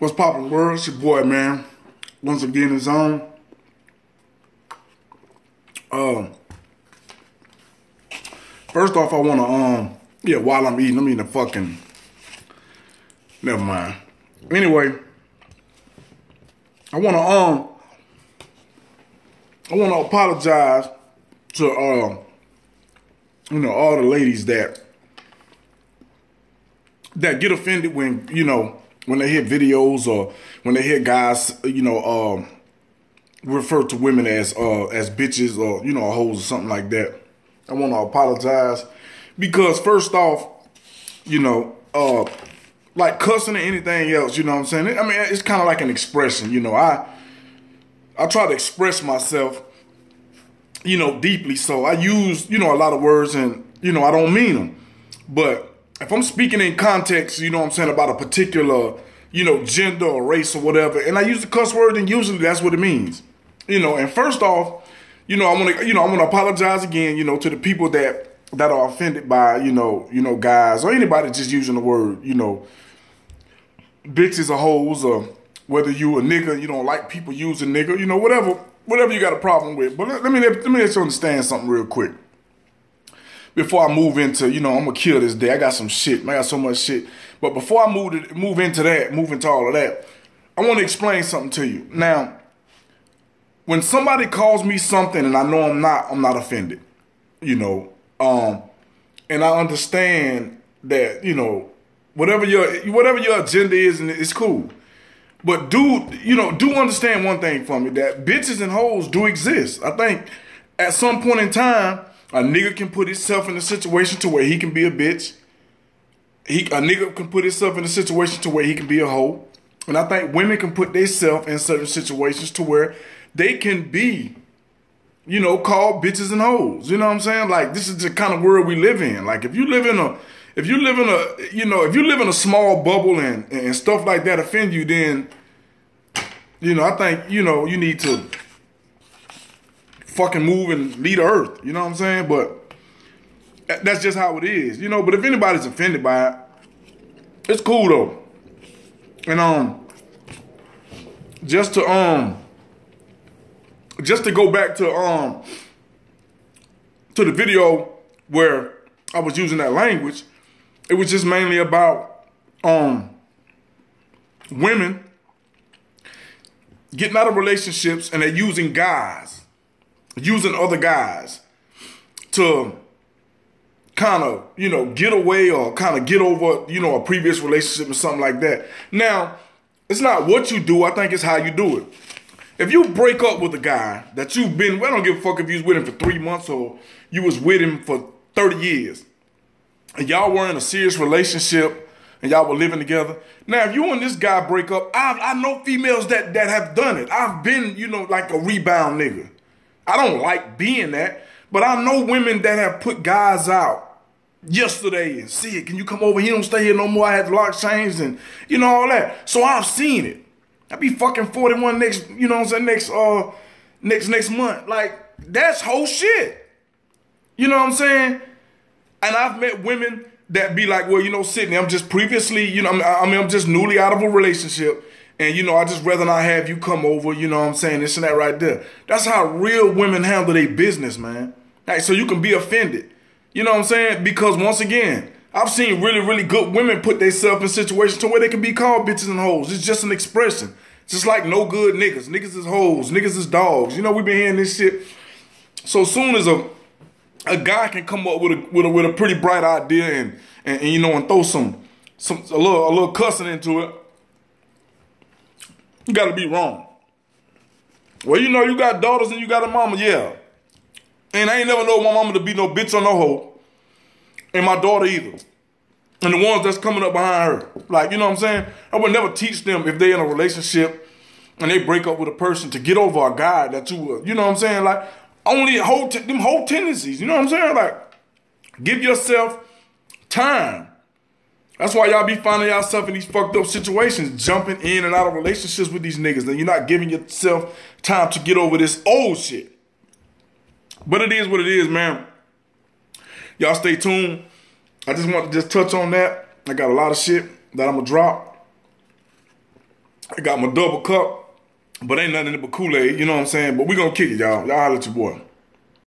What's poppin', world? It's your boy, man. Once again, it's on. First off, I wanna while I'm eating a fucking. Never mind. Anyway, I wanna apologize to all the ladies that get offended when when they hear videos or when they hear guys refer to women as bitches or hoes or something like that. I want to apologize because first off, like cussing or anything else, you know what I'm saying? I mean, it's kind of like an expression, I try to express myself, deeply. So I use, a lot of words and, I don't mean them. But if I'm speaking in context, about a particular, gender or race or whatever, and I use the cuss word, then usually that's what it means. And first off, I want to apologize again, to the people that are offended by, guys or anybody just using the word, bitches or hoes, or whether you a nigga, you don't like people using nigga, whatever you got a problem with. But let me let you understand something real quick. Before I move into, I'm gonna kill this day. I got some shit. I got so much shit. But before I move into all of that, I want to explain something to you. Now, when somebody calls me something and I know I'm not offended, and I understand that, whatever your agenda is, and it's cool. But do understand one thing for me, that bitches and hoes do exist. I think at some point in time, a nigga can put himself in a situation to where he can be a bitch. A nigga can put himself in a situation to where he can be a hoe. And I think women can put themselves in certain situations to where they can be, called bitches and hoes. You know what I'm saying? Like, this is the kind of world we live in. Like, if you live in a small bubble and stuff like that offend you, then, I think, you need to fucking move and leave the earth. You know what I'm saying? But that's just how it is. But if anybody's offended by it, it's cool though. And just to go back to the video where I was using that language, it was just mainly about women getting out of relationships and they're using other guys to kind of, get away or kind of get over, a previous relationship or something like that. Now, it's not what you do, I think it's how you do it. If you break up with a guy that you've been, I don't give a fuck if you was with him for 3 months or you was with him for 30 years, and y'all were in a serious relationship and y'all were living together. Now, if you and this guy break up, I know females that have done it. I've been, like a rebound nigga. I don't like being that, but I know women that have put guys out yesterday and see it. Can you come over? He don't stay here no more. I had the locks changed and all that. So I've seen it. I be fucking 41 next month. Like, that's whole shit. You know what I'm saying? And I've met women that be like, well, Sydney, I'm just previously, I'm just newly out of a relationship. And, I just rather not have you come over, you know what I'm saying? This and that right there. That's how real women handle their business, man. Like, so you can be offended. You know what I'm saying? Because once again, I've seen really, really good women put themselves in situations to where they can be called bitches and hoes. It's just an expression. Just like no good niggas. Niggas is hoes. Niggas is dogs. We've been hearing this shit. So soon as a guy can come up with a pretty bright idea and throw a little cussing into it, you gotta be wrong. Well, you got daughters and you got a mama, yeah. And I ain't never know my mama to be no bitch or no hoe. And my daughter either. And the ones that's coming up behind her. Like, you know what I'm saying? I would never teach them if they're in a relationship and they break up with a person to get over a guy that you know what I'm saying? Like, only them whole tendencies, you know what I'm saying? Like, give yourself time. That's why y'all be finding yourself in these fucked up situations, jumping in and out of relationships with these niggas. And you're not giving yourself time to get over this old shit. But it is what it is, man. Y'all stay tuned. I just want to touch on that. I got a lot of shit that I'm going to drop. I got my double cup, but ain't nothing but Kool-Aid, you know what I'm saying? But we gonna kick it, y'all. Y'all holler at your boy.